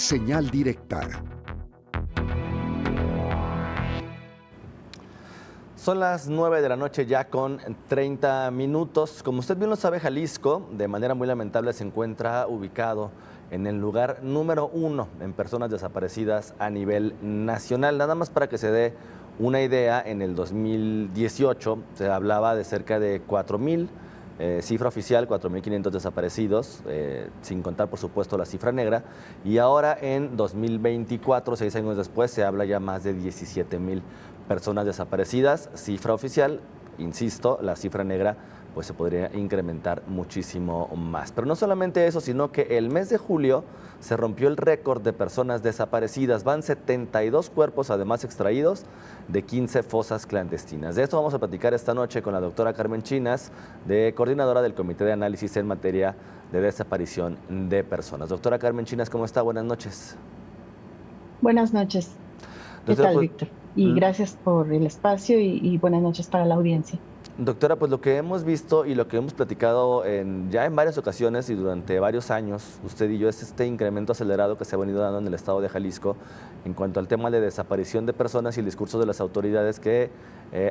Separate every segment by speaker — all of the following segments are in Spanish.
Speaker 1: Señal directa.
Speaker 2: Son las 9 de la noche ya con 30 minutos. Como usted bien lo sabe, Jalisco, de manera muy lamentable, se encuentra ubicado en el lugar número 1 en personas desaparecidas a nivel nacional. Nada más para que se dé una idea, en el 2018 se hablaba de cerca de 4,000, cifra oficial, 4,500 desaparecidos, sin contar por supuesto la cifra negra, y ahora en 2024, 6 años después, se habla ya más de 17,000 personas desaparecidas, cifra oficial. Insisto, la cifra negra pues se podría incrementar muchísimo más. Pero no solamente eso, sino que el mes de julio se rompió el récord de personas desaparecidas. Van 72 cuerpos además extraídos de 15 fosas clandestinas. De esto vamos a platicar esta noche con la doctora Carmen Chinas, coordinadora del Comité de Análisis en materia de desaparición de personas. Doctora Carmen Chinas, ¿cómo está? Buenas noches.
Speaker 3: Buenas noches. ¿Qué
Speaker 2: Doctora,
Speaker 3: tal, Víctor? Y gracias por el espacio y buenas noches para la audiencia.
Speaker 2: Doctora, pues lo que hemos visto y lo que hemos platicado ya en varias ocasiones y durante varios años, usted y yo, es este incremento acelerado que se ha venido dando en el estado de Jalisco en cuanto al tema de desaparición de personas y el discurso de las autoridades que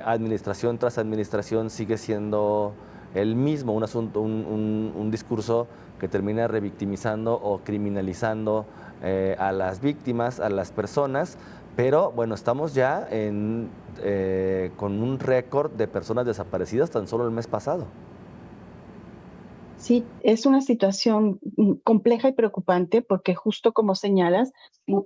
Speaker 2: administración tras administración sigue siendo el mismo, un asunto, un discurso que termina revictimizando o criminalizando a las víctimas, a las personas. Pero bueno, estamos ya con un récord de personas desaparecidas tan solo el mes pasado.
Speaker 3: Sí, es una situación compleja y preocupante porque justo como señalas,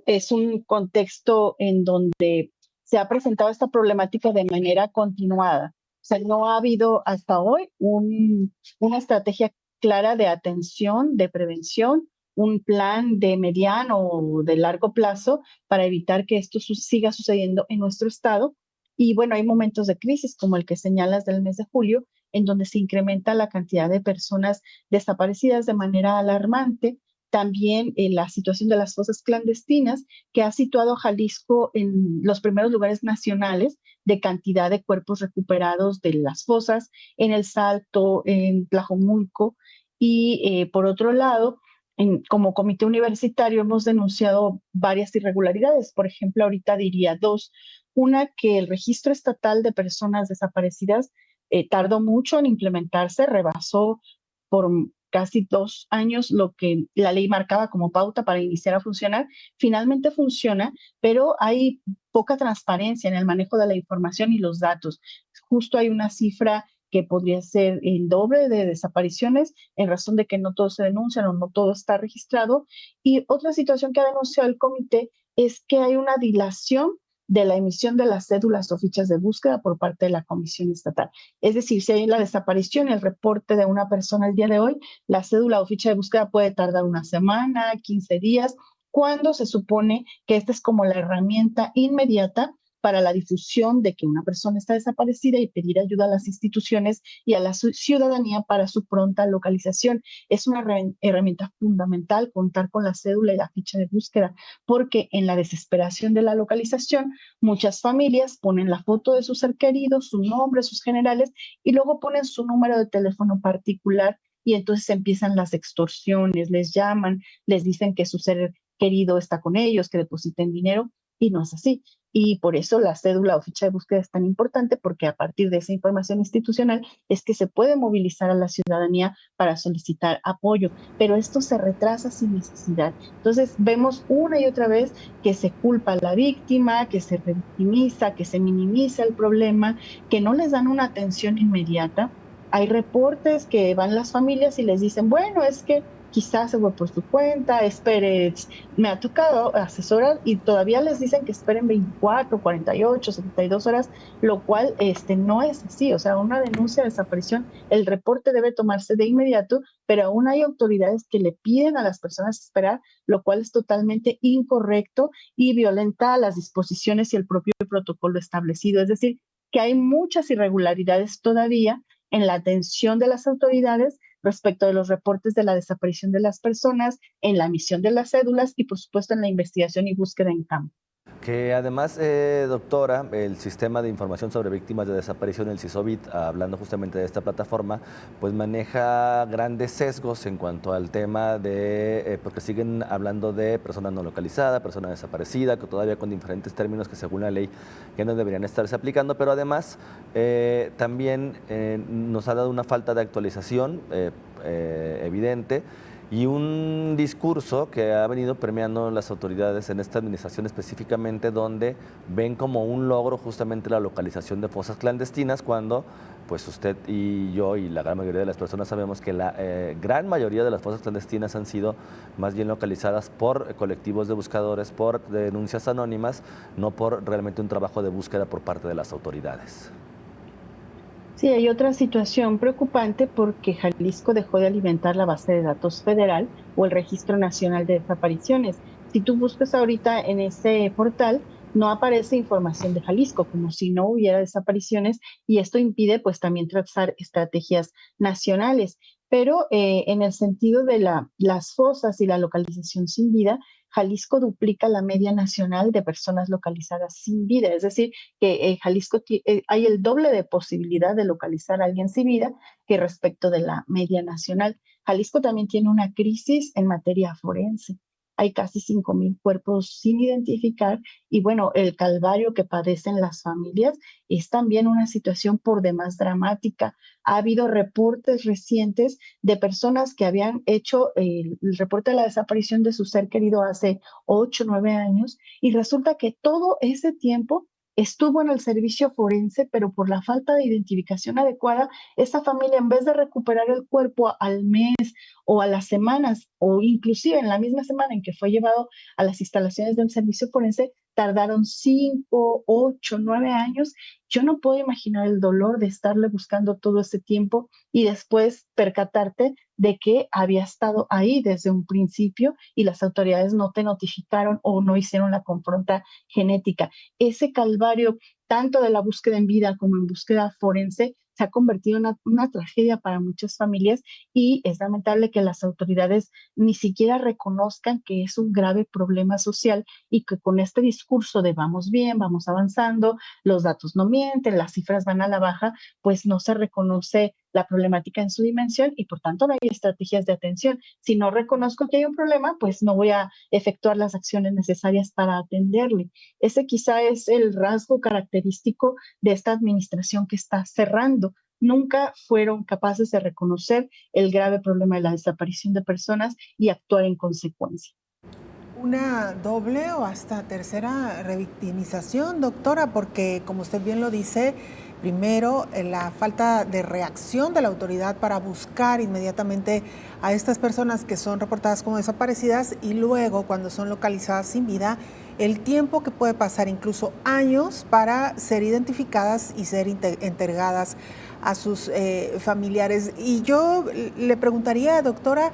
Speaker 3: es un contexto en donde se ha presentado esta problemática de manera continuada. O sea, no ha habido hasta hoy una estrategia clara de atención, de prevención, un plan de mediano o de largo plazo para evitar que esto siga sucediendo en nuestro estado. Y bueno, hay momentos de crisis como el que señalas del mes de julio, en donde se incrementa la cantidad de personas desaparecidas de manera alarmante. También la situación de las fosas clandestinas, que ha situado a Jalisco en los primeros lugares nacionales de cantidad de cuerpos recuperados de las fosas, en El Salto, en Tlajomulco. Y por otro lado, como comité universitario hemos denunciado varias irregularidades. Por ejemplo, ahorita diría dos. Una, que el registro estatal de personas desaparecidas tardó mucho en implementarse, rebasó por casi 2 años lo que la ley marcaba como pauta para iniciar a funcionar. Finalmente funciona, pero hay poca transparencia en el manejo de la información y los datos. Justo hay una cifra que podría ser el doble de desapariciones en razón de que no todos se denuncian o no todo está registrado. Y otra situación que ha denunciado el comité es que hay una dilación de la emisión de las cédulas o fichas de búsqueda por parte de la Comisión Estatal. Es decir, si hay la desaparición y el reporte de una persona el día de hoy, la cédula o ficha de búsqueda puede tardar una semana, 15 días, cuando se supone que esta es como la herramienta inmediata para la difusión de que una persona está desaparecida y pedir ayuda a las instituciones y a la ciudadanía para su pronta localización. Es una herramienta fundamental contar con la cédula y la ficha de búsqueda, porque en la desesperación de la localización, muchas familias ponen la foto de su ser querido, su nombre, sus generales, y luego ponen su número de teléfono particular, y entonces empiezan las extorsiones, les llaman, les dicen que su ser querido está con ellos, que depositen dinero, y no es así. Y por eso la cédula o ficha de búsqueda es tan importante, porque a partir de esa información institucional es que se puede movilizar a la ciudadanía para solicitar apoyo, pero esto se retrasa sin necesidad. Entonces vemos una y otra vez que se culpa a la víctima, que se revictimiza, que se minimiza el problema, que no les dan una atención inmediata. Hay reportes que van las familias y les dicen, bueno, es que quizás se fue por su cuenta, espere. Me ha tocado asesorar y todavía les dicen que esperen 24, 48, 72 horas, lo cual no es así. O sea, una denuncia de desaparición, el reporte debe tomarse de inmediato, pero aún hay autoridades que le piden a las personas esperar, lo cual es totalmente incorrecto y violenta las disposiciones y el propio protocolo establecido. Es decir, que hay muchas irregularidades todavía en la atención de las autoridades respecto de los reportes de la desaparición de las personas, en la emisión de las cédulas y, por supuesto, en la investigación y búsqueda en campo.
Speaker 2: Que además, doctora, el Sistema de Información sobre Víctimas de Desaparición, el SISOBIT, hablando justamente de esta plataforma, pues maneja grandes sesgos en cuanto al tema de, porque siguen hablando de persona no localizada, persona desaparecida, que todavía con diferentes términos que según la ley ya no deberían estarse aplicando, pero además también nos ha dado una falta de actualización evidente y un discurso que ha venido permeando las autoridades en esta administración específicamente, donde ven como un logro justamente la localización de fosas clandestinas, cuando pues usted y yo y la gran mayoría de las personas sabemos que la gran mayoría de las fosas clandestinas han sido más bien localizadas por colectivos de buscadores, por denuncias anónimas, no por realmente un trabajo de búsqueda por parte de las autoridades.
Speaker 3: Sí, hay otra situación preocupante porque Jalisco dejó de alimentar la base de datos federal o el Registro Nacional de Desapariciones. Si tú buscas ahorita en ese portal, no aparece información de Jalisco, como si no hubiera desapariciones, y esto impide pues también trazar estrategias nacionales. Pero en el sentido de las fosas y la localización sin vida, Jalisco duplica la media nacional de personas localizadas sin vida, es decir, que Jalisco hay el doble de posibilidad de localizar a alguien sin vida que respecto de la media nacional. Jalisco también tiene una crisis en materia forense. Hay casi 5,000 cuerpos sin identificar y bueno, el calvario que padecen las familias es también una situación por demás dramática. Ha habido reportes recientes de personas que habían hecho el reporte de la desaparición de su ser querido hace 8, 9 años y resulta que todo ese tiempo estuvo en el servicio forense, pero por la falta de identificación adecuada, esa familia, en vez de recuperar el cuerpo al mes o a las semanas, o inclusive en la misma semana en que fue llevado a las instalaciones del servicio forense, tardaron 5, 8, 9 años. Yo no puedo imaginar el dolor de estarle buscando todo ese tiempo y después percatarte de que había estado ahí desde un principio y las autoridades no te notificaron o no hicieron la confronta genética. Ese calvario, tanto de la búsqueda en vida como en búsqueda forense, se ha convertido en una tragedia para muchas familias y es lamentable que las autoridades ni siquiera reconozcan que es un grave problema social y que con este discurso de vamos bien, vamos avanzando, los datos no mienten, las cifras van a la baja, pues no se reconoce la problemática en su dimensión y por tanto no hay estrategias de atención. Si no reconozco que hay un problema, pues no voy a efectuar las acciones necesarias para atenderle. Ese quizá es el rasgo característico de esta administración que está cerrando. Nunca fueron capaces de reconocer el grave problema de la desaparición de personas y actuar en consecuencia.
Speaker 1: Una doble o hasta tercera revictimización, doctora, porque como usted bien lo dice, primero la falta de reacción de la autoridad para buscar inmediatamente a estas personas que son reportadas como desaparecidas y luego cuando son localizadas sin vida, el tiempo que puede pasar, incluso años, para ser identificadas y ser entregadas a sus familiares. Y yo le preguntaría, doctora,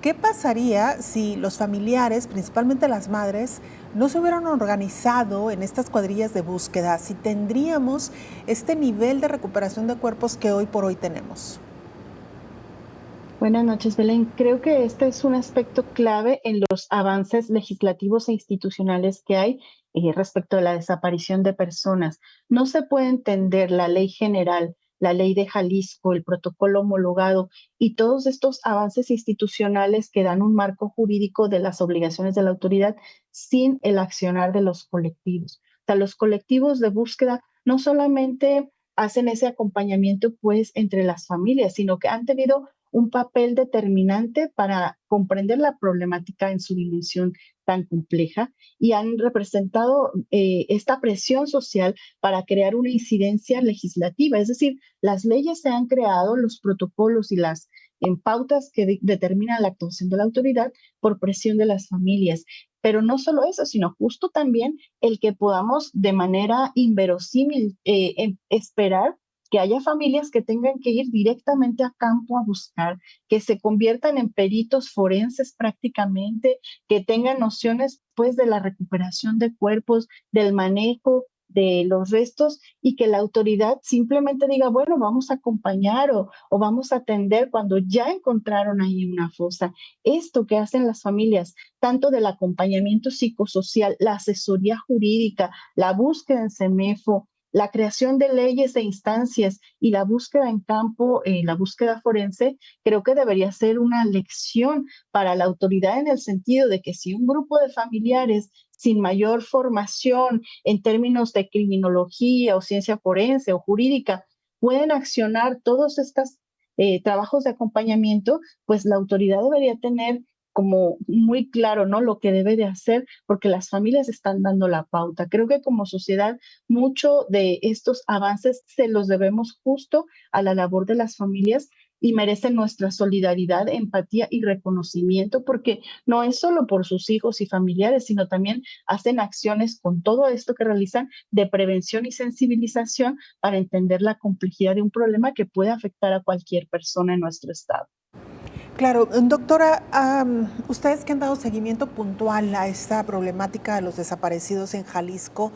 Speaker 1: ¿qué pasaría si los familiares, principalmente las madres, no se hubieran organizado en estas cuadrillas de búsqueda? Si tendríamos este nivel de recuperación de cuerpos que hoy por hoy tenemos.
Speaker 3: Buenas noches, Belén. Creo que este es un aspecto clave en los avances legislativos e institucionales que hay respecto a la desaparición de personas. No se puede entender la ley general, la ley de Jalisco, el protocolo homologado y todos estos avances institucionales que dan un marco jurídico de las obligaciones de la autoridad sin el accionar de los colectivos. O sea, los colectivos de búsqueda no solamente hacen ese acompañamiento pues entre las familias, sino que han tenido un papel determinante para comprender la problemática en su dimensión tan compleja y han representado esta presión social para crear una incidencia legislativa. Es decir, las leyes se han creado, los protocolos y las en pautas que determinan la actuación de la autoridad por presión de las familias. Pero no solo eso, sino justo también el que podamos de manera inverosímil esperar que haya familias que tengan que ir directamente a campo a buscar, que se conviertan en peritos forenses prácticamente, que tengan nociones pues de la recuperación de cuerpos, del manejo de los restos y que la autoridad simplemente diga, bueno, vamos a acompañar o vamos a atender cuando ya encontraron ahí una fosa. Esto que hacen las familias, tanto del acompañamiento psicosocial, la asesoría jurídica, la búsqueda en CEMEFO, la creación de leyes e instancias y la búsqueda en campo, la búsqueda forense, creo que debería ser una lección para la autoridad en el sentido de que si un grupo de familiares sin mayor formación en términos de criminología o ciencia forense o jurídica pueden accionar todos estos trabajos de acompañamiento, pues la autoridad debería tener como muy claro, ¿no? Lo que debe de hacer, porque las familias están dando la pauta. Creo que como sociedad, mucho de estos avances se los debemos justo a la labor de las familias y merecen nuestra solidaridad, empatía y reconocimiento, porque no es solo por sus hijos y familiares, sino también hacen acciones con todo esto que realizan de prevención y sensibilización para entender la complejidad de un problema que puede afectar a cualquier persona en nuestro estado.
Speaker 1: Claro, doctora, ustedes que han dado seguimiento puntual a esta problemática de los desaparecidos en Jalisco,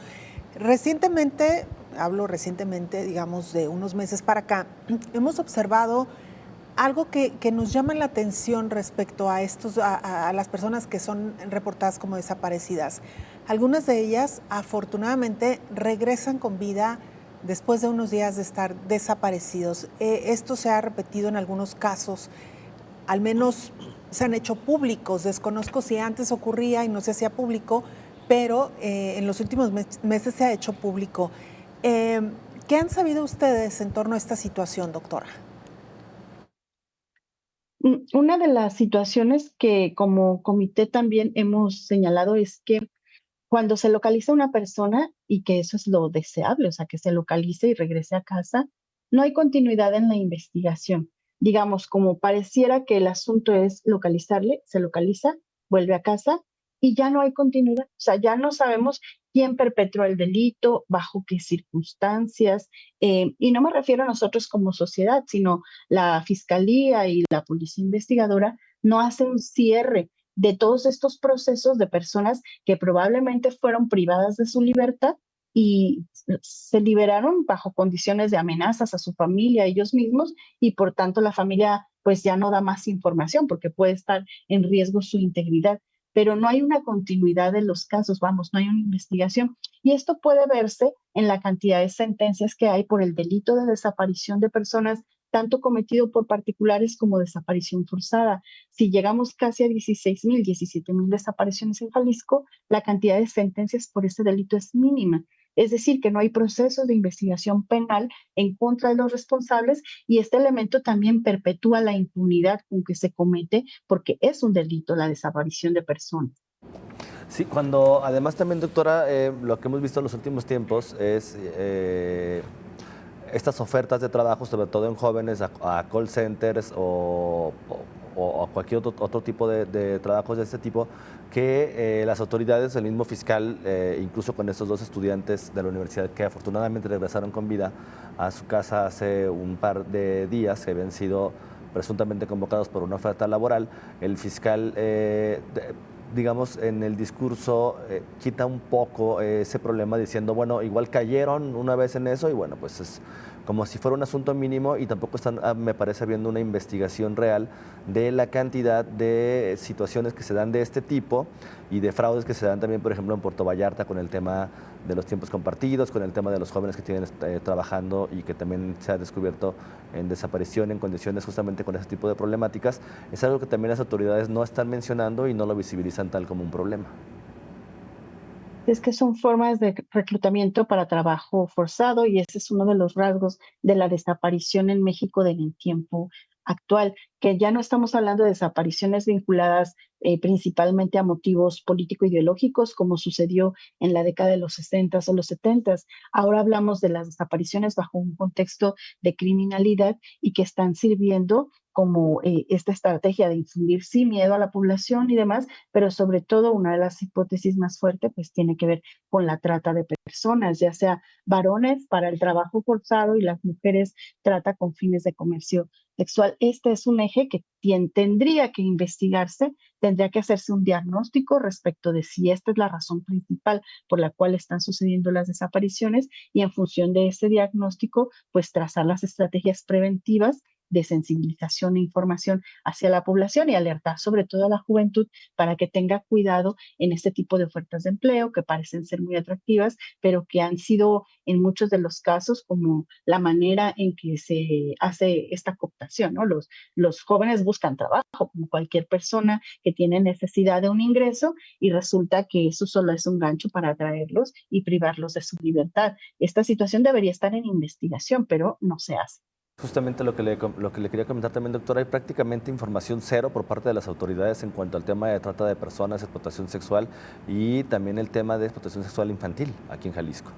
Speaker 1: recientemente, hablo recientemente, digamos de unos meses para acá, hemos observado algo que nos llama la atención respecto a a las personas que son reportadas como desaparecidas. Algunas de ellas, afortunadamente, regresan con vida después de unos días de estar desaparecidos. Esto se ha repetido en algunos casos, al menos se han hecho públicos. Desconozco si antes ocurría y no se hacía público, pero en los últimos meses se ha hecho público. ¿Qué han sabido ustedes en torno a esta situación, doctora?
Speaker 3: Una de las situaciones que como comité también hemos señalado es que cuando se localiza una persona, y que eso es lo deseable, o sea, que se localice y regrese a casa, no hay continuidad en la investigación. Digamos, como pareciera que el asunto es localizarle, se localiza, vuelve a casa y ya no hay continuidad. O sea, ya no sabemos quién perpetró el delito, bajo qué circunstancias. Y no me refiero a nosotros como sociedad, sino la fiscalía y la policía investigadora no hacen un cierre de todos estos procesos de personas que probablemente fueron privadas de su libertad y se liberaron bajo condiciones de amenazas a su familia, a ellos mismos, y por tanto la familia pues ya no da más información porque puede estar en riesgo su integridad. Pero no hay una continuidad de los casos, vamos, no hay una investigación. Y esto puede verse en la cantidad de sentencias que hay por el delito de desaparición de personas, tanto cometido por particulares como desaparición forzada. Si llegamos casi a 16,000, 17,000 desapariciones en Jalisco, la cantidad de sentencias por ese delito es mínima. Es decir, que no hay procesos de investigación penal en contra de los responsables y este elemento también perpetúa la impunidad con que se comete porque es un delito la desaparición de personas.
Speaker 2: Sí, cuando además también, doctora, lo que hemos visto en los últimos tiempos es estas ofertas de trabajo, sobre todo en jóvenes, a call centers o a cualquier otro tipo de trabajos de este tipo, que las autoridades, el mismo fiscal, incluso con estos dos estudiantes de la universidad que afortunadamente regresaron con vida a su casa hace un par de días, que habían sido presuntamente convocados por una oferta laboral, el fiscal digamos, en el discurso quita un poco ese problema diciendo, bueno, igual cayeron una vez en eso y bueno, pues es como si fuera un asunto mínimo y tampoco están, me parece, habiendo una investigación real de la cantidad de situaciones que se dan de este tipo y de fraudes que se dan también, por ejemplo, en Puerto Vallarta con el tema de los tiempos compartidos, con el tema de los jóvenes que tienen trabajando y que también se ha descubierto en desaparición en condiciones justamente con ese tipo de problemáticas. Es algo que también las autoridades no están mencionando y no lo visibilizan tal como un problema.
Speaker 3: Es que son formas de reclutamiento para trabajo forzado y ese es uno de los rasgos de la desaparición en México del tiempo actual, que ya no estamos hablando de desapariciones vinculadas principalmente a motivos político-ideológicos, como sucedió en la década de los 60 o los 70. Ahora hablamos de las desapariciones bajo un contexto de criminalidad y que están sirviendo como esta estrategia de infundir sí miedo a la población y demás, pero sobre todo una de las hipótesis más fuertes pues tiene que ver con la trata de personas, ya sea varones para el trabajo forzado y las mujeres trata con fines de comercio sexual, este es un eje que tendría que investigarse, tendría que hacerse un diagnóstico respecto de si esta es la razón principal por la cual están sucediendo las desapariciones y en función de ese diagnóstico, pues trazar las estrategias preventivas de sensibilización e información hacia la población y alertar sobre todo a la juventud para que tenga cuidado en este tipo de ofertas de empleo que parecen ser muy atractivas, pero que han sido en muchos de los casos como la manera en que se hace esta cooptación, ¿no? Los jóvenes buscan trabajo como cualquier persona que tiene necesidad de un ingreso y resulta que eso solo es un gancho para atraerlos y privarlos de su libertad. Esta situación debería estar en investigación, pero no se hace.
Speaker 2: Justamente lo que le quería comentar también, doctora, hay prácticamente información cero por parte de las autoridades en cuanto al tema de trata de personas, explotación sexual y también el tema de explotación sexual infantil aquí en Jalisco.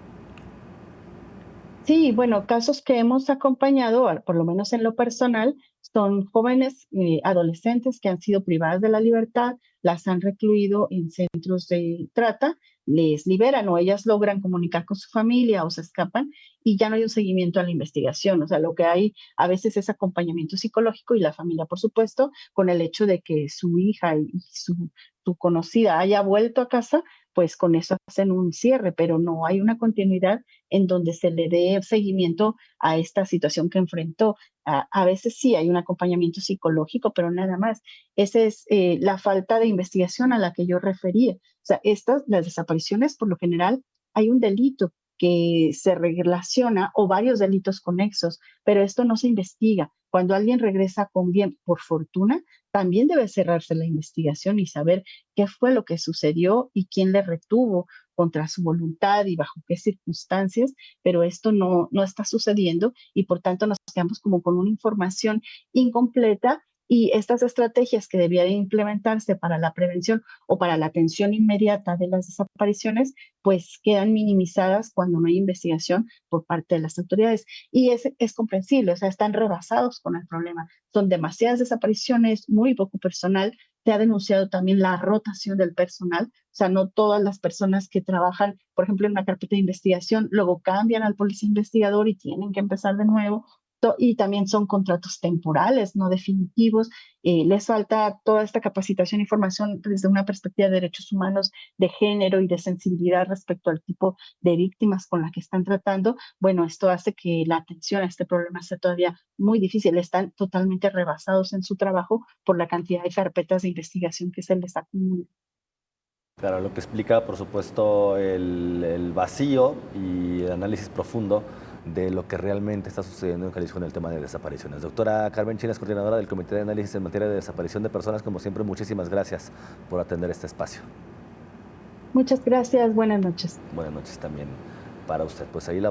Speaker 3: Sí, bueno, casos que hemos acompañado, por lo menos en lo personal, son jóvenes, adolescentes que han sido privadas de la libertad, las han recluido en centros de trata, les liberan o ellas logran comunicar con su familia o se escapan y ya no hay un seguimiento a la investigación. O sea, lo que hay a veces es acompañamiento psicológico y la familia, por supuesto, con el hecho de que su hija y su conocida haya vuelto a casa, pues con eso hacen un cierre, pero no hay una continuidad en donde se le dé seguimiento a esta situación que enfrentó. A veces sí hay un acompañamiento psicológico, pero nada más. Esa es la falta de investigación a la que yo refería. O sea, las desapariciones, por lo general, hay un delito que se relaciona o varios delitos conexos, pero esto no se investiga. Cuando alguien regresa con bien, por fortuna, también debe cerrarse la investigación y saber qué fue lo que sucedió y quién le retuvo contra su voluntad y bajo qué circunstancias, pero esto no está sucediendo y por tanto nos quedamos como con una información incompleta y estas estrategias que debían implementarse para la prevención o para la atención inmediata de las desapariciones, pues quedan minimizadas cuando no hay investigación por parte de las autoridades. Y es comprensible, o sea, están rebasados con el problema. Son demasiadas desapariciones, muy poco personal. Se ha denunciado también la rotación del personal, o sea, no todas las personas que trabajan, por ejemplo, en una carpeta de investigación, luego cambian al policía investigador y tienen que empezar de nuevo. Y también son contratos temporales, no definitivos. Les falta toda esta capacitación e información desde una perspectiva de derechos humanos, de género y de sensibilidad respecto al tipo de víctimas con las que están tratando. Bueno, esto hace que la atención a este problema sea todavía muy difícil. Están totalmente rebasados en su trabajo por la cantidad de carpetas de investigación que se les acumula.
Speaker 2: Claro, lo que explica, por supuesto, el vacío y el análisis profundo de lo que realmente está sucediendo en Jalisco en el tema de desapariciones. Doctora Carmen Chinas, coordinadora del Comité de Análisis en materia de desaparición de personas, como siempre, muchísimas gracias por atender este espacio.
Speaker 3: Muchas gracias, buenas noches.
Speaker 2: Buenas noches también para usted. Pues ahí la